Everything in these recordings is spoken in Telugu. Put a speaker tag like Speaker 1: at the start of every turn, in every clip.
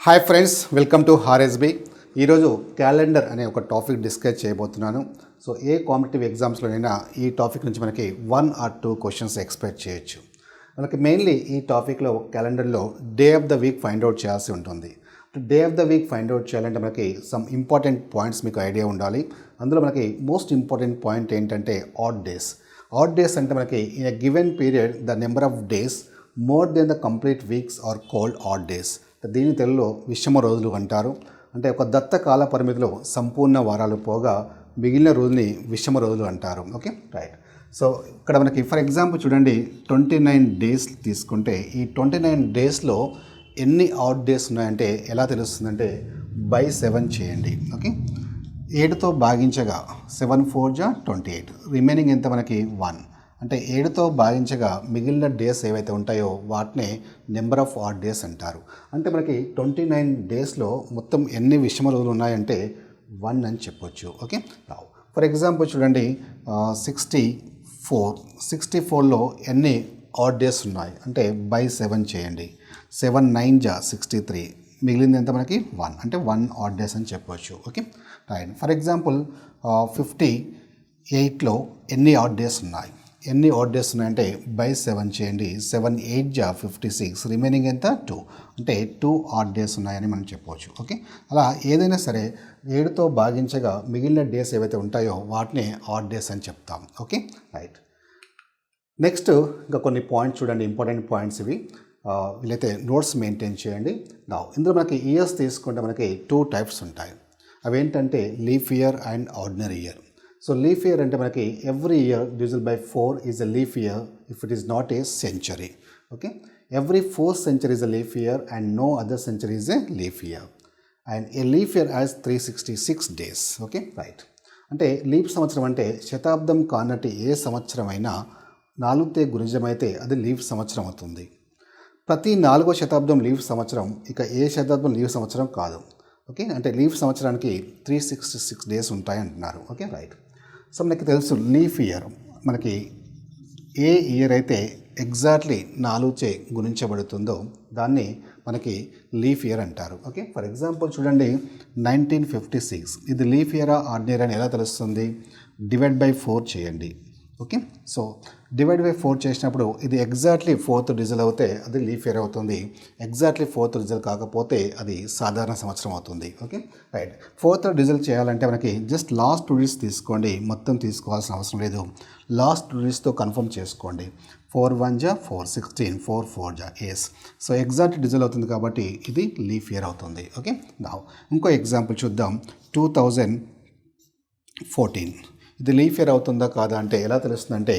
Speaker 1: Hi friends, welcome to RSB. ఈరోజు క్యాలెండర్ అనే ఒక టాపిక్ డిస్కస్ చేయబోతున్నాను. సో ఏ కాంపిటేటివ్ ఎగ్జామ్స్లోనైనా ఈ టాపిక్ నుంచి మనకి 1 or 2 క్వశ్చన్స్ ఎక్స్పెక్ట్ చేయొచ్చు. మనకి మెయిన్లీ ఈ టాపిక్లో క్యాలెండర్లో day of the week find out చేయాల్సి ఉంటుంది. Day of the week find out చేయాలంటే మనకి సమ్ ఇంపార్టెంట్ పాయింట్స్ మీకు ఐడియా ఉండాలి. అందులో మనకి మోస్ట్ ఇంపార్టెంట్ పాయింట్ ఏంటంటే ఆడ్ డేస్. ఆడ్ డేస్ అంటే మనకి in a given period the number of days more than the complete weeks or called odd days. దీని తెలుగులో విషమ రోజులు అంటారు. అంటే ఒక దత్త కాల పరిమితిలో సంపూర్ణ వారాలు పోగా మిగిలిన రోజుని విషమ రోజులు అంటారు. Okay, right. సో ఇక్కడ మనకి ఫర్ ఎగ్జాంపుల్ చూడండి, 29 డేస్ తీసుకుంటే ఈ 29 డేస్లో ఎన్ని ఆడ్ డేస్ ఉన్నాయంటే ఎలా తెలుస్తుందంటే బై 7 చేయండి. ఓకే, 7తో భాగించగా 7 4 జా 28, రిమైనింగ్ ఎంత మనకి 1. అంటే 7తో భాగించగా మిగిలిన డేస్ ఏవైతే ఉంటాయో వాటినే నెంబర్ ఆఫ్ ఆడ్ డేస్ అంటారు. అంటే మనకి 29 డేస్లో మొత్తం ఎన్ని విషమ రోజులు ఉన్నాయంటే 1 అని చెప్పొచ్చు. ఓకే, ఫర్ ఎగ్జాంపుల్ చూడండి, 64లో ఎన్ని ఆడ్ డేస్ ఉన్నాయి అంటే బై 7 చేయండి. 7 9 జా 63, మిగిలింది ఎంత మనకి 1, అంటే 1 ఆడ్ డేస్ అని చెప్పవచ్చు. Okay, right. ఫర్ ఎగ్జాంపుల్ 58లో ఎన్ని ఆడ్ డేస్ ఉన్నాయంటే బై 7 చేయండి. 7 8 జా 56, రిమైనింగ్ ఎంత 2, అంటే 2 ఆడ్ డేస్ ఉన్నాయని మనం చెప్పవచ్చు. ఓకే, అలా ఏదైనా సరే 7తో భాగించగా మిగిలిన డేస్ ఏవైతే ఉంటాయో వాటిని ఆడ్ డేస్ అని చెప్తాం. Okay, right. నెక్స్ట్ ఇంకా కొన్ని పాయింట్స్ చూడండి, ఇంపార్టెంట్ పాయింట్స్ ఇవి. వీలైతే నోట్స్ మెయింటైన్ చేయండి. ఇందులో మనకి ఇయర్స్ తీసుకుంటే మనకి 2 టైప్స్ ఉంటాయి. అవి ఏంటంటే leaf year and ordinary year. So leaf year అంటే మనకి every year division by 4 is a leap year if it is not a century. Okay, every 4th century is a leaf year and no other century is a leaf year. And a leaf year has 366 days. Okay, right. అంటే లీప్ సంవత్సరం అంటే శతాబ్దం కానటి ఏ సంవత్సరం అయినా 4తే గుణిజమైతే అది లీఫ్ సంవత్సరం అవుతుంది. ప్రతి 4వ శతాబ్దం లీఫ్ సంవత్సరం, ఇక ఏ శతాబ్దం లీఫ్ సంవత్సరం కాదు. ఓకే, అంటే లీఫ్ సంవత్సరానికి 366 డేస్ ఉంటాయి అంటున్నారు. Okay, right. సో మనకి తెలుసు లీఫ్ ఇయర్ మనకి ఏ ఇయర్ అయితే ఎగ్జాక్ట్లీ 4చే గుణించబడుతుందో దాన్ని మనకి లీఫ్ ఇయర్ అంటారు. ఓకే, ఫర్ ఎగ్జాంపుల్ చూడండి, 1956 ఇది లీఫ్ ఇయరా ఆర్డినరీ అని ఎలా తెలుస్తుంది? డివైడ్ బై 4 చేయండి. ఓకే, సో డివైడ్ బై 4 చేసినప్పుడు ఇది ఎగ్జాక్ట్లీ 4th డిజిల్ అవుతే అది లీఫ్ ఇయర్ అవుతుంది. ఎగ్జాక్ట్లీ 4th డిజిల్ కాకపోతే అది సాధారణ సంవత్సరం అవుతుంది. Okay, right. 4th డిజిల్ చేయాలంటే మనకి జస్ట్ లాస్ట్ 2 digits తీసుకోండి, మొత్తం తీసుకోవాల్సిన అవసరం లేదు. లాస్ట్ 2 digitsతో కన్ఫర్మ్ చేసుకోండి. 4 1 జా 4, 16, 4 4 జా ఎస్. సో ఎగ్జాక్ట్ డిజిల్ అవుతుంది కాబట్టి ఇది లీఫ్ ఇయర్ అవుతుంది. ఓకే, ఇంకో ఎగ్జాంపుల్ చూద్దాం. 2014 ఇది లీఫ్ ఇయర్ అవుతుందా కాదా అంటే ఎలా తెలుస్తుందంటే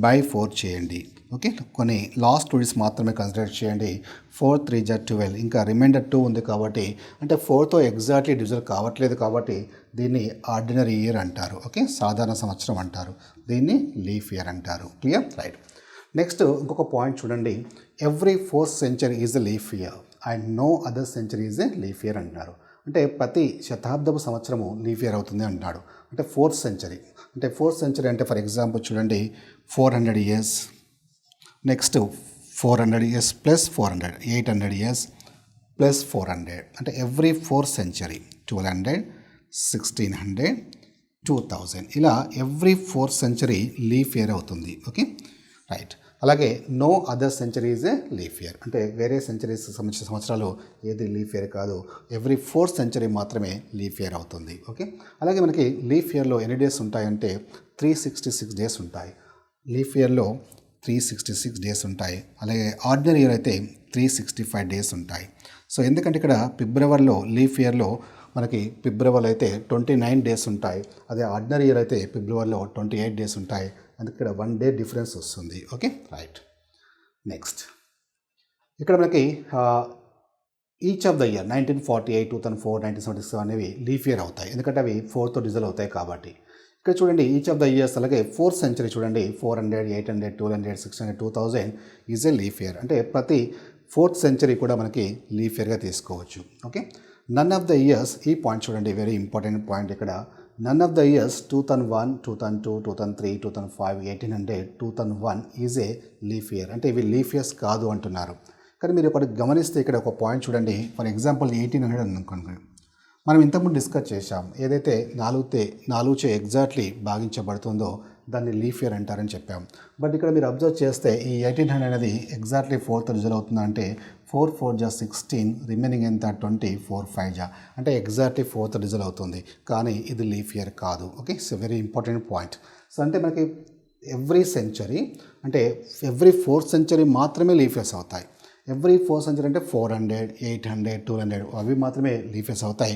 Speaker 1: బై 4 చేయండి. ఓకే, కొన్ని లాస్ట్ 2 digits మాత్రమే కన్సిడర్ చేయండి. 4 3 జా 12, ఇంకా రిమైండర్ 2 ఉంది కాబట్టి, అంటే 4తో ఎగ్జాక్ట్లీ డివిజన్ కావట్లేదు కాబట్టి దీన్ని ఆర్డినరీ ఇయర్ అంటారు. ఓకే, సాధారణ సంవత్సరం అంటారు. దీన్ని లీఫ్ ఇయర్ అంటారు. Clear, right. నెక్స్ట్ ఇంకొక పాయింట్ చూడండి, every 4th century is a leap year and no other century is a leap year అంటున్నారు. అంటే ప్రతి శతాబ్దపు సంవత్సరము లీఫ్ ఇయర్ అవుతుంది అంటున్నాడు. అంటే 4th century అంటే 4th century అంటే ఫర్ ఎగ్జాంపుల్ చూడండి, 400 years, next 400 years plus 400, 800 years plus 400, అంటే ఎవ్రీ 4th century 1200, 1600, 2000 ఇలా every 4th century leap year అవుతుంది. Okay, right. అలాగే no other century is a leap year, అంటే వేరే సెంచరీస్ సంబంధించిన సంవత్సరాలు ఏది లీఫ్ ఇయర్ కాదు, ఎవ్రీ 4th century మాత్రమే లీఫ్ ఇయర్ అవుతుంది. ఓకే, అలాగే మనకి లీఫ్ ఇయర్లో ఎన్ని డేస్ ఉంటాయంటే 366 డేస్ ఉంటాయి. లీఫ్ ఇయర్లో 366 డేస్ ఉంటాయి. అలాగే ఆర్డినరీ ఇయర్ అయితే 365 డేస్ ఉంటాయి. సో ఎందుకంటే ఇక్కడ ఫిబ్రవరిలో లీఫ్ ఇయర్లో మనకి ఫిబ్రవరిలో అయితే 29 డేస్ ఉంటాయి. అదే ఆర్డినరీ ఇయర్ అయితే ఫిబ్రవరిలో 28 డేస్ ఉంటాయి. అందుకే ఇక్కడ 1 day డిఫరెన్స్ వస్తుంది. Okay, right. నెక్స్ట్ ఇక్కడ మనకి ఈచ్ ఆఫ్ ద ఇయర్ 1948, 2004, 1977 అనేవి లీఫ్ ఇయర్ అవుతాయి, ఎందుకంటే అవి 4th డిజిల్ అవుతాయి కాబట్టి. ఇక్కడ చూడండి ఈచ్ ఆఫ్ ద ఇయర్స్, అలాగే 4th century చూడండి, 400, 800, 1200, 600, 2000 ఈజ్ ఏ లీఫ్ ఇయర్. అంటే ప్రతి 4th century కూడా మనకి లీఫ్ ఇయర్గా తీసుకోవచ్చు. Okay, none of the years, ఈ పాయింట్ చూడండి, వెరీ ఇంపార్టెంట్ పాయింట్ ఇక్కడ. None of the years 2001, 2002, 2003, 2005, 1800, 2001 is a leap year. అంటే ఇవి లీఫ్ ఇయర్స్ కాదు అంటున్నారు. కానీ మీరు ఒకటి గమనిస్తే ఇక్కడ ఒక పాయింట్ చూడండి. ఫర్ ఎగ్జాంపుల్ 1800 అనుకోండి. మనం ఇంతకుముందు డిస్కస్ చేశాం, ఏదైతే నాలుగుచే ఎగ్జాక్ట్లీ భాగించబడుతుందో దాన్ని లీఫ్ ఇయర్ అంటారని చెప్పాం. బట్ ఇక్కడ మీరు అబ్జర్వ్ చేస్తే ఈ 1800 అనేది ఎగ్జాక్ట్లీ 4th రిజల్ట్ అవుతుందా అంటే 4 4 జా 16, రిమైనింగ్ ఎంత 20, 4 5 జా అంటే ఎగ్జాక్ట్లీ 4th రిజల్ట్ అవుతుంది. కానీ ఇది లీఫ్ ఇయర్ కాదు. Okay, it's very important point. So అంటే మనకి ఎవ్రీ సెంచరీ అంటే ఎవ్రీ 4th సెంచరీ మాత్రమే లీఫ్ ఇయర్స్ అవుతాయి. ఎవ్రీ 4th సెంచరీ అంటే 400, 800, 200 అవి మాత్రమే లీఫ్ ఇయర్స్ అవుతాయి.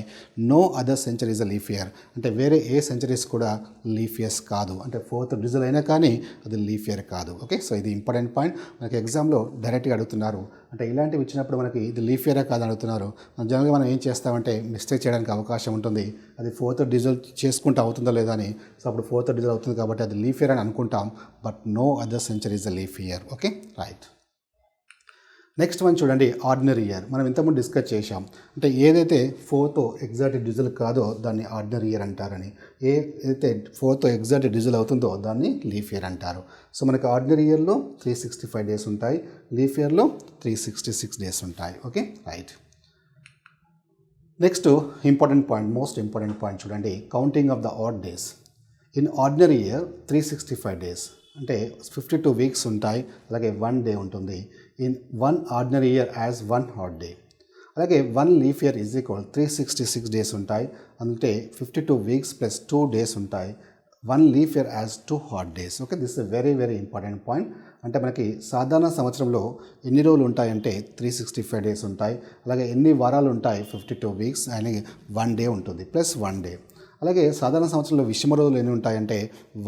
Speaker 1: No other century is a leap year. అంటే వేరే ఏ సెంచరీస్ కూడా లీఫ్ ఇయర్స్ కాదు. అంటే 4th రిజల్ట్ అయినా కానీ అది లీఫ్ ఇయర్ కాదు. ఓకే, సో ఇది ఇంపార్టెంట్ పాయింట్. మనకి ఎగ్జామ్లో డైరెక్ట్గా అడుగుతున్నారు. అంటే ఇలాంటివి ఇచ్చినప్పుడు మనకి ఇది లీఫ్ ఇయరే కాదని అడుగుతున్నారు. జనరల్గా మనం ఏం చేస్తామంటే మిస్టేక్ చేయడానికి అవకాశం ఉంటుంది. అది 4th రిజల్ట్ చేసుకుంటూ అవుతుందో లేదా అని. సో అప్పుడు 4th రిజల్ట్ అవుతుంది కాబట్టి అది లీఫ్ ఇయర్ అని అనుకుంటాం. But no other century is a leap year. Okay, right. Next one చూడండి, ఆర్డినరీ ఇయర్. మనం ఇంతకుముందు డిస్కస్ చేశాం. అంటే ఏదైతే 4th ఎగ్జాక్ట్ డిజిల్ కాదో దాన్ని ఆర్డినరీ ఇయర్ అంటారని, ఏదైతే 4th ఎగ్జాక్ట్ డిజిల్ అవుతుందో దాన్ని లీఫ్ ఇయర్ అంటారు. సో మనకి ఆర్డినరీ ఇయర్లో 365 డేస్ ఉంటాయి, లీఫ్ ఇయర్లో 366 డేస్ ఉంటాయి. Okay, right. Next important point, most important point చూడండి, counting of the odd days. In ordinary year 365 days అంటే 52 వీక్స్ ఉంటాయి. అలాగే 1 డే ఉంటుంది. In 1 ordinary year as 1 odd day. అలాగే 1 leap year is equal 366 days ఉంటాయి. అంటే 52 వీక్స్ ప్లస్ 2 డేస్ ఉంటాయి. 1 leap year as 2 hot days. Okay, this is very very important point. అంటే మనకి సాధారణ సంవత్సరంలో ఎన్ని రోజులు ఉంటాయంటే 365 డేస్ ఉంటాయి. అలాగే ఎన్ని వారాలు ఉంటాయి 52 వీక్స్ అండ్ 1 డే ఉంటుంది ప్లస్ 1 డే. అలాగే సాధారణ సంవత్సరంలో విషమ రోజులు ఎన్ని ఉంటాయంటే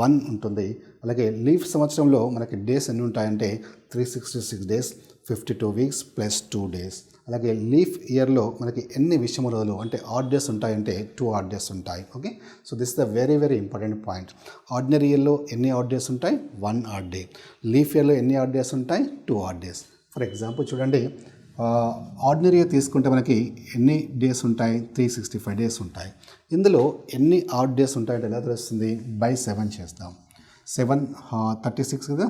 Speaker 1: 1 ఉంటుంది. అలాగే లీఫ్ సంవత్సరంలో మనకి డేస్ ఎన్ని ఉంటాయంటే 366 డేస్, 52 వీక్స్ ప్లస్ 2 డేస్. అలాగే లీఫ్ ఇయర్లో మనకి ఎన్ని విషమ రోజులు అంటే ఆడ్ డేస్ ఉంటాయంటే 2 ఆడ్ డేస్ ఉంటాయి. Okay, so this is the very very important point. Ordinary ఇయర్లో ఎన్ని ఆడ్ డేస్ ఉంటాయి? 1 ఆడ్ డే. లీఫ్ ఇయర్లో ఎన్ని ఆడ్ డేస్ ఉంటాయి? 2 ఆడ్ డేస్. ఫర్ ఎగ్జాంపుల్ చూడండి, ఆర్డినరీ ఇయర్ తీసుకుంటే మనకి ఎన్ని డేస్ ఉంటాయి? 365 డేస్ ఉంటాయి. ఇందులో ఎన్ని ఆడ్ డేస్ ఉంటాయంటే ఎలా తెలుస్తుంది? బై 7 చేస్తాం. 7 36 కదా,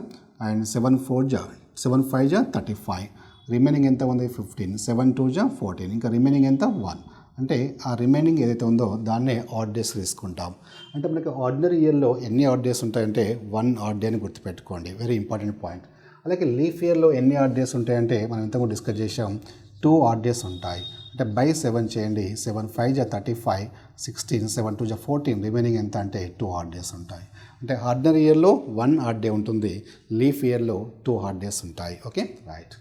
Speaker 1: అండ్ 7 4 జా 7 5 జా 35, రిమైనింగ్ ఎంత ఉంది? 15, 7 2 జా 14, ఇంకా రిమైనింగ్ ఎంత? 1. అంటే ఆ రిమైనింగ్ ఏదైతే ఉందో దాన్నే ఆడ్ డేస్ తీసుకుంటాం. అంటే మనకి ఆర్డినరీ ఇయర్లో ఎన్ని ఆడ్ డేస్ ఉంటాయంటే 1 ఆడ్ డే అని గుర్తుపెట్టుకోండి, వెరీ ఇంపార్టెంట్ పాయింట్. అలాగే లీఫ్ ఇయర్లో ఎన్ని ఆడ్ డేస్ ఉంటాయంటే మనం ఇంతకుముందు డిస్కస్ చేసాం, 2 ఆడ్ డేస్ ఉంటాయి. అంటే బై 7 చేయండి. 7 5 జా 35, 16, 7 2 జా 14, రిమైనింగ్ ఎంత అంటే 2 ఆడ్ డేస్ ఉంటాయి. అంటే ఆర్డినరీ ఇయర్లో 1 ఆడ్ డే ఉంటుంది, లీఫ్ ఇయర్లో 2 ఆడ్ డేస్ ఉంటాయి. Okay, right.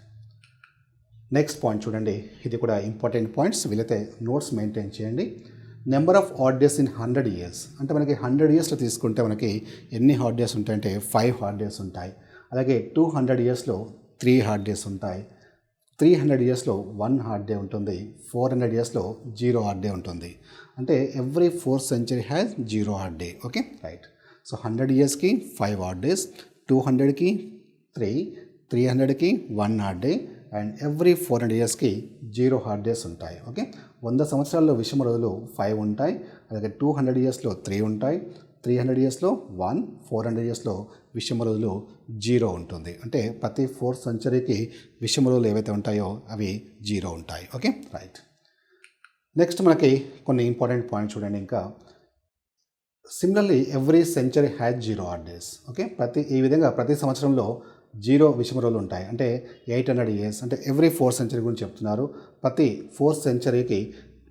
Speaker 1: నెక్స్ట్ పాయింట్ చూడండి, ఇది కూడా ఇంపార్టెంట్ పాయింట్స్. వీలైతే నోట్స్ మెయింటైన్ చేయండి. Number of odd days in 100 years. అంటే మనకి 100 ఇయర్స్లో తీసుకుంటే మనకి ఎన్ని హాట్ డేస్ ఉంటాయంటే 5 హాట్ డేస్ ఉంటాయి. అలాగే 200 ఇయర్స్లో 3 హాట్ డేస్ ఉంటాయి. 300 ఇయర్స్లో 1 హాట్ డే ఉంటుంది. 400 ఇయర్స్లో 0 హాట్ డే ఉంటుంది. అంటే every 4th century has 0 odd day. Okay, right. So 100 ఇయర్స్కి 5 హాట్ డేస్, 200కి 3, 300కి 1 హాట్ డే, అండ్ ఎవ్రీ 400 ఇయర్స్కి 0 హాట్ డేస్ ఉంటాయి. ఓకే, 100 సంవత్సరాల్లో విషమ రోజులు 5 ఉంటాయి. అలాగే 200 ఇయర్స్లో 3 ఉంటాయి, 300 ఇయర్స్లో 1, 400 ఇయర్స్లో విషమ రోజులు 0 ఉంటుంది. అంటే ప్రతి 4th సెంచరీకి విషమ రోజులు ఏవైతే ఉంటాయో అవి 0 ఉంటాయి. Okay, right. నెక్స్ట్ మనకి కొన్ని ఇంపార్టెంట్ పాయింట్స్ చూడండి. ఇంకా similarly every century has 0 odd days. Okay, ఈ విధంగా ప్రతి సంవత్సరంలో 0 విషమ రోజులు ఉంటాయి. అంటే 800 ఇయర్స్ అంటే ఎవ్రీ 4th సెంచరీ గురించి చెప్తున్నారు. ప్రతి 4th సెంచరీకి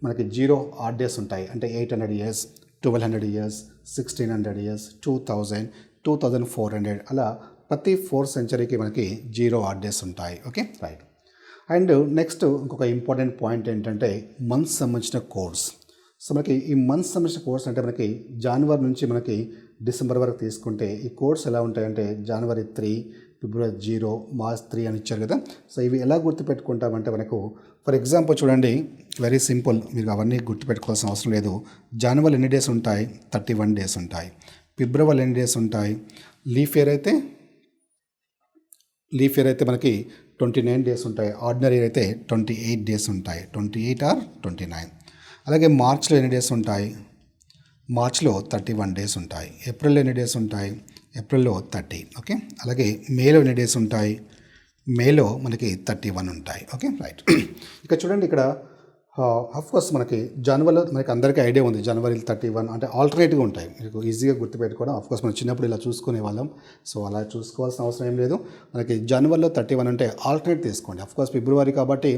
Speaker 1: మనకి 0 ఆడ్ డేస్ ఉంటాయి. అంటే 800 ఇయర్స్, 1200 ఇయర్స్, 1600 ఇయర్స్, 2000, 2400 అలా ప్రతి 4th సెంచరీకి మనకి 0 ఆడ్ డేస్ ఉంటాయి. Okay, right. అండ్ నెక్స్ట్ ఇంకొక ఇంపార్టెంట్ పాయింట్ ఏంటంటే మంత్స్ సంబంధించిన కోడ్స్. సో మనకి ఈ మంత్స్ సంబంధించిన కోడ్స్ అంటే మనకి జనవరి నుంచి మనకి డిసెంబర్ వరకు తీసుకుంటే ఈ కోడ్స్ ఎలా ఉంటాయంటే జనవరి 3, ఫిబ్రవరి 0, మార్చ్ 3 అని ఇచ్చారు కదా. సో ఇవి ఎలా గుర్తుపెట్టుకుంటామంటే మనకు ఫర్ ఎగ్జాంపుల్ చూడండి, వెరీ సింపుల్, మీరు అవన్నీ గుర్తుపెట్టుకోవాల్సిన అవసరం లేదు. జనవరి ఎన్ని డేస్ ఉంటాయి? 31 డేస్ ఉంటాయి. ఫిబ్రవరి ఎన్ని డేస్ ఉంటాయి? లీఫ్ ఇయర్ అయితే మనకి 29 డేస్ ఉంటాయి. ఆర్డినరీ ఇయర్ అయితే 28 డేస్ ఉంటాయి, 28 ఆర్ 29. అలాగే మార్చ్లో ఎన్ని డేస్ ఉంటాయి? మార్చ్లో 31 డేస్ ఉంటాయి. ఏప్రిల్లో ఎన్ని డేస్ ఉంటాయి? ఏప్రిల్లో 30. ఓకే, అలాగే మేలో ఎన్ని డేస్ ఉంటాయి? మేలో మనకి 31 ఉంటాయి. Okay, right. ఇక చూడండి ఇక్కడ కోర్స్ మనకి జనవరిలో మనకి అందరికీ ఐడియా ఉంది. జనవరి 31 అంటే ఆల్టర్నేట్గా ఉంటాయి, మీకు ఈజీగా గుర్తుపెట్టుకోవడం. కోర్స్ మనం చిన్నప్పుడు ఇలా చూసుకునే వాళ్ళం, సో అలా చూసుకోవాల్సిన అవసరం ఏం లేదు. మనకి జనవరిలో 31 అంటే ఆల్టర్నేట్ తీసుకోండి. కోర్స్ ఫిబ్రవరి కాబట్టి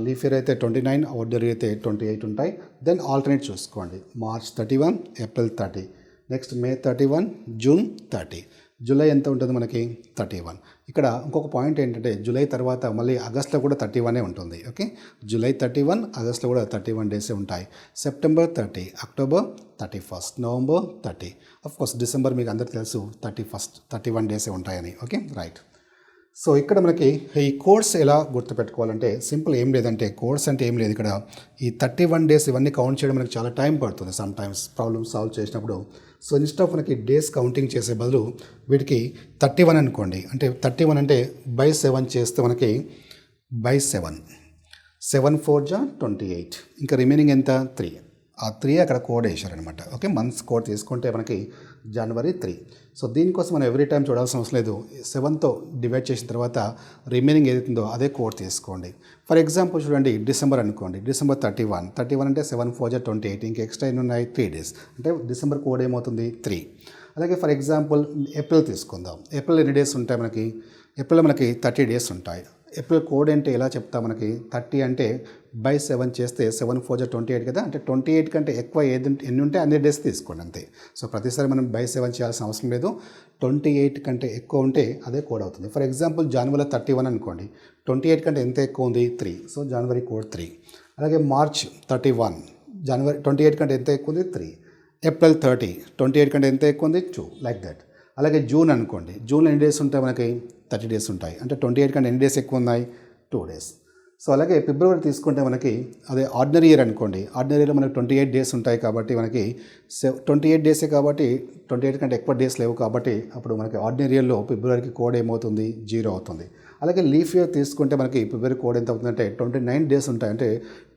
Speaker 1: లీఫ్ ఇయర్ అయితే 29, ఆర్డినరీ అయితే 28 ఉంటాయి. దెన్ ఆల్టర్నేట్ చూసుకోండి. మార్చ్ 31, ఏప్రిల్ 30, నెక్స్ట్ మే 31, జూన్ 30, జూలై ఎంత ఉంటుంది మనకి 31. ఇక్కడ ఇంకొక పాయింట్ ఏంటంటే జూలై తర్వాత మళ్ళీ ఆగస్ట్లో కూడా 31 ఉంటుంది. ఓకే, జూలై 31, ఆగస్ట్లో కూడా 31 డేసే ఉంటాయి. September 30, October 31, November 30, course December మీకు అందరికీ తెలుసు 31, 31 డేసే ఉంటాయని. Okay, right. సో ఇక్కడ మనకి ఈ కోడ్స్ ఎలా గుర్తుపెట్టుకోవాలంటే సింపుల్, ఏం లేదంటే కోడ్స్ అంటే ఏం లేదు. ఇక్కడ ఈ 31 డేస్ ఇవన్నీ కౌంట్ చేయడం మనకి చాలా టైం పడుతుంది సమ్ టైమ్స్ ప్రాబ్లమ్ సాల్వ్ చేసినప్పుడు. సో ఇన్స్టెడ్ ఆఫ్ మనకి డేస్ కౌంటింగ్ చేసే బదులు వీటికి 31 అనుకోండి. అంటే 31 అంటే బై 7 చేస్తే మనకి బై 7, 7 4 జా 28, ఇంకా రిమైనింగ్ ఎంత 3. ఆ 3 అక్కడ కోడ్ వేసారనమాట. ఓకే, మంత్స్ కోడ్ తీసుకుంటే మనకి జనవరి 3. సో దీనికోసం మనం ఎవ్రీ టైం చూడాల్సిన అవసరం లేదు. 7తో డివైడ్ చేసిన తర్వాత రిమైనింగ్ ఏదైతుందో అదే కోడ్ తీసుకోండి. ఫర్ ఎగ్జాంపుల్ చూడండి, డిసెంబర్ అనుకోండి. డిసెంబర్ 31 అంటే 7 4 జా 28, ఇంకా ఎక్స్ట్రా ఎన్ని ఉన్నాయి 3 డేస్, అంటే డిసెంబర్ కోడ్ ఏమవుతుంది 3. అలాగే ఫర్ ఎగ్జాంపుల్ ఏప్రిల్ తీసుకుందాం. ఏప్రిల్ ఎన్ని డేస్ ఉంటాయి మనకి? ఏప్రిల్లో మనకి 30 డేస్ ఉంటాయి. ఏప్రిల్ కోడ్ అంటే ఎలా చెప్తా మనకి 30 అంటే బై 7 చేస్తే 7 4 జా 28 కదా, అంటే 28 కంటే ఎక్కువ ఎన్ని ఉంటే అన్ని డేస్ తీసుకోండి అంతే. సో ప్రతిసారి మనం బై 7 చేయాల్సిన అవసరం లేదు. 28 కంటే ఎక్కువ ఉంటే అదే కోడ్ అవుతుంది. ఫర్ ఎగ్జాంపుల్ జనవరి 31 అనుకోండి, 28 కంటే ఎంత ఎక్కువ ఉంది 3, సో జనవరి కోడ్ 3. అలాగే మార్చ్ 31, జనవరి 28 కంటే ఎంత ఎక్కువ ఉంది 3. ఏప్రిల్ 30, 28 కంటే ఎంత ఎక్కువ ఉంది 2, లైక్ దట్. అలాగే జూన్ అనుకోండి, జూన్ ఎన్ని డేస్ ఉంటాయి మనకి 30 డేస్ ఉంటాయి, అంటే 28 కంటే ఎన్ని డేస్ ఎక్కువ ఉన్నాయి 2 డేస్. సో అలాగే ఫిబ్రవరి తీసుకుంటే మనకి అదే ఆర్డినరీ ఇయర్ అనుకోండి. ఆర్డినరీ ఇయర్లో మనకి 28 డేస్ ఉంటాయి కాబట్టి మనకి 28 డేసే కాబట్టి 28 కంటే ఎక్కువ డేస్ లేవు కాబట్టి అప్పుడు మనకి ఆర్డినరీ ఇయర్లో ఫిబ్రవరికి కోడ్ ఏమవుతుంది 0 అవుతుంది. అలాగే లీఫ్ ఇయర్ తీసుకుంటే మనకి ఫిబ్రవరి కోడ్ ఎంత అవుతుందంటే 29 డేస్ ఉంటాయి, అంటే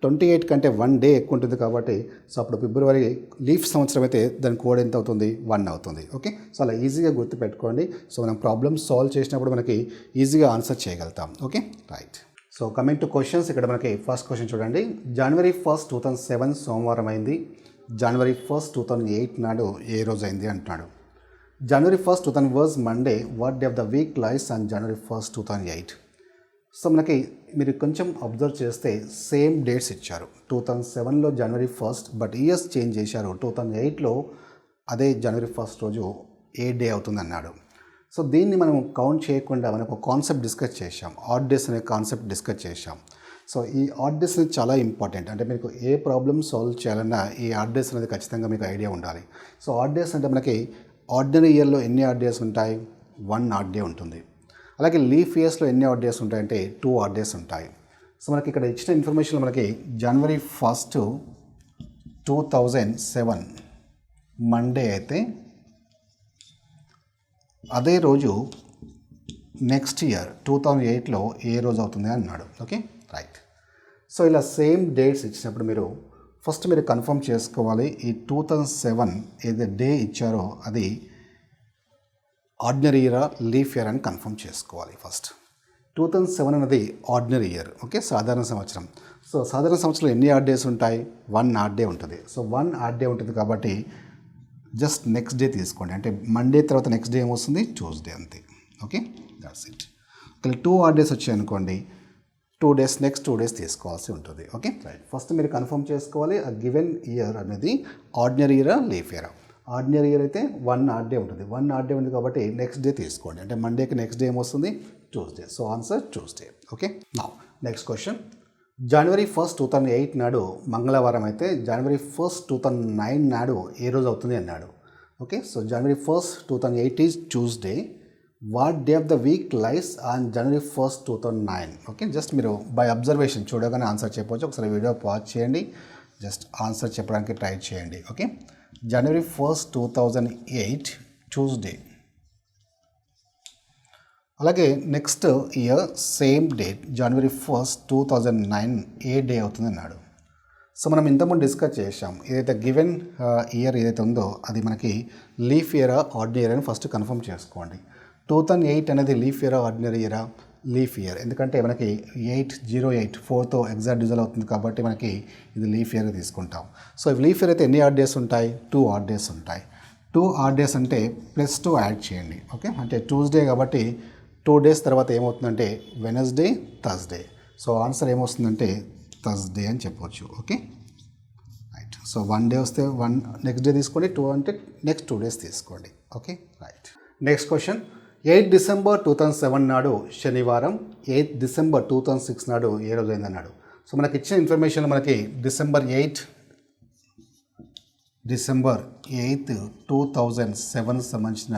Speaker 1: 28 కంటే 1 డే ఎక్కువ ఉంటుంది కాబట్టి సో అప్పుడు ఫిబ్రవరి లీఫ్ సంవత్సరం అయితే దాని కోడ్ ఎంత అవుతుంది 1 అవుతుంది. ఓకే, సో అలా ఈజీగా గుర్తుపెట్టుకోండి. సో మనం ప్రాబ్లమ్స్ సాల్వ్ చేసినప్పుడు మనకి ఈజీగా ఆన్సర్ చేయగలుగుతాం. Okay, right. So coming to questions, ఇక్కడ మనకి ఫస్ట్ క్వశ్చన్ చూడండి. జనవరి 1, 2007 సోమవారం అయింది. జనవరి 1, 2008 నాడు ఏ రోజు అయింది అంటున్నాడు. జనవరి 1, 2000 was Monday. What day of the week lies on January 1, 2008. So మనకి మీరు కొంచెం అబ్జర్వ్ చేస్తే సేమ్ డేట్స్ ఇచ్చారు. 2007లో జనవరి 1, బట్ ఇయర్స్ చేంజ్ చేశారు. 2008లో అదే జనవరి 1 రోజు ఏ డే అవుతుంది అన్నాడు. సో దీన్ని మనం కౌంట్ చేయకుండా మనకు ఒక కాన్సెప్ట్ డిస్కస్ చేసాం, ఆడ్ డేస్ అనే కాన్సెప్ట్ డిస్కస్ చేసాం. సో ఈ ఆడ్ డేస్ అనేది చాలా ఇంపార్టెంట్. అంటే మీకు ఏ ప్రాబ్లమ్ సాల్వ్ చేయాలన్నా ఈ ఆడ్ డేస్ అనేది ఖచ్చితంగా మీకు ఐడియా ఉండాలి. సో ఆడ్ డేస్ అంటే మనకి ఆర్డినరీ ఇయర్లో ఎన్ని ఆడ్ డేస్ ఉంటాయి 1 ఆడ్ డే ఉంటుంది. అలాగే లీఫ్ ఇయర్స్లో ఎన్ని ఆడ్ డేస్ ఉంటాయంటే 2 ఆడ్ డేస్ ఉంటాయి. సో మనకి ఇక్కడ ఇచ్చిన ఇన్ఫర్మేషన్ మనకి జనవరి 1, 2007 మండే అయితే అదే రోజు నెక్స్ట్ ఇయర్ 2008లో ఏ రోజు అవుతుంది అన్నాడు. Okay, right. సో ఇలా సేమ్ డేట్స్ ఇచ్చినప్పుడు మీరు ఫస్ట్ మీరు కన్ఫర్మ్ చేసుకోవాలి ఈ 2007 ఏదైతే డే ఇచ్చారో అది ఆర్డినరీ ఇయరా లీఫ్ ఇయర్ అని కన్ఫర్మ్ చేసుకోవాలి ఫస్ట్. 2007 అనేది ఆర్డినరీ ఇయర్. ఓకే, సాధారణ సంవత్సరం. సో సాధారణ సంవత్సరంలో ఎన్ని ఆడ్ డేస్ ఉంటాయి 1 ఆడ్ డే ఉంటుంది. సో 1 ఆడ్ డే ఉంటుంది కాబట్టి జస్ట్ నెక్స్ట్ డే తీసుకోండి. అంటే మండే తర్వాత నెక్స్ట్ డే ఏమొస్తుంది ట్యూస్డే అంతే. Okay, that's it. ఒకవేళ 2 ఆడ్ డేస్ వచ్చాయి అనుకోండి 2 డేస్ నెక్స్ట్ 2 డేస్ తీసుకోవాల్సి ఉంటుంది. Okay, right. ఫస్ట్ మీరు కన్ఫర్మ్ చేసుకోవాలి ఆ గివెన్ ఇయర్ అనేది ఆర్డినరీ ఇయరా లీఫ్ ఇయరా. ఆర్డినరీ ఇయర్ అయితే 1 ఆడ్ డే ఉంటుంది. 1 ఆడ్ డే ఉంది కాబట్టి నెక్స్ట్ డే తీసుకోండి. అంటే మండేకి నెక్స్ట్ డే ఏమొస్తుంది Tuesday. So answer Tuesday. Okay, now next question. జనవరి 1, 2008 నాడు మంగళవారం అయితే జనవరి 1, 2009 నాడు ఏ రోజు అవుతుంది అన్నాడు. Okay, so January 1, 2008 is Tuesday. What day of the week lies on January 1, 2009. Okay, just మీరు బై అబ్జర్వేషన్ చూడగానే ఆన్సర్ చెప్పవచ్చు. ఒకసారి వీడియో పాజ్ చేయండి, జస్ట్ ఆన్సర్ చెప్పడానికి ట్రై చేయండి. ఓకే, జనవరి 1, 2008 ట్యూస్డే. అలాగే నెక్స్ట్ ఇయర్ సేమ్ డేట్ జనవరి 1, 2009 ఏ డే అవుతుంది అన్నాడు. సో మనం ఇంతకుముందు డిస్కస్ చేసాం ఏదైతే గివెన్ ఇయర్ ఏదైతే ఉందో అది మనకి లీఫ్ ఇయరా ఆర్డినరీ ఇయర్ అని ఫస్ట్ కన్ఫర్మ్ చేసుకోండి. 2008 అనేది లీఫ్ ఇయరా ఆర్డినరీ ఇయరా. లీఫ్ ఇయర్, ఎందుకంటే మనకి 808 4తో ఎగ్జాక్ట్ డివిజన్ అవుతుంది కాబట్టి మనకి ఇది లీఫ్ ఇయర్గా తీసుకుంటాం. సో ఈ లీఫ్ ఇయర్ అయితే ఎన్ని ఆడ్ డేస్ ఉంటాయి? 2 ఆడ్ డేస్ ఉంటాయి. 2 ఆడ్ డేస్ అంటే +2 యాడ్ చేయండి. ఓకే, అంటే ట్యూస్డే కాబట్టి 2 డేస్ తర్వాత ఏమవుతుందంటే వెనస్డే, థర్స్డే. సో ఆన్సర్ ఏమొస్తుందంటే థర్స్డే అని చెప్పవచ్చు. Okay right. సో 1 డే వస్తే 1 నెక్స్ట్ డే తీసుకోండి, 2 అంటే నెక్స్ట్ 2 డేస్ తీసుకోండి. Okay right. Next question, 8 December 2007 నాడు శనివారం, 8 డిసెంబర్ 2006 నాడు ఏ రోజు అయిందన్నాడు. సో మనకి ఇచ్చిన ఇన్ఫర్మేషన్ మనకి డిసెంబర్ 8 2007 సంబంధించిన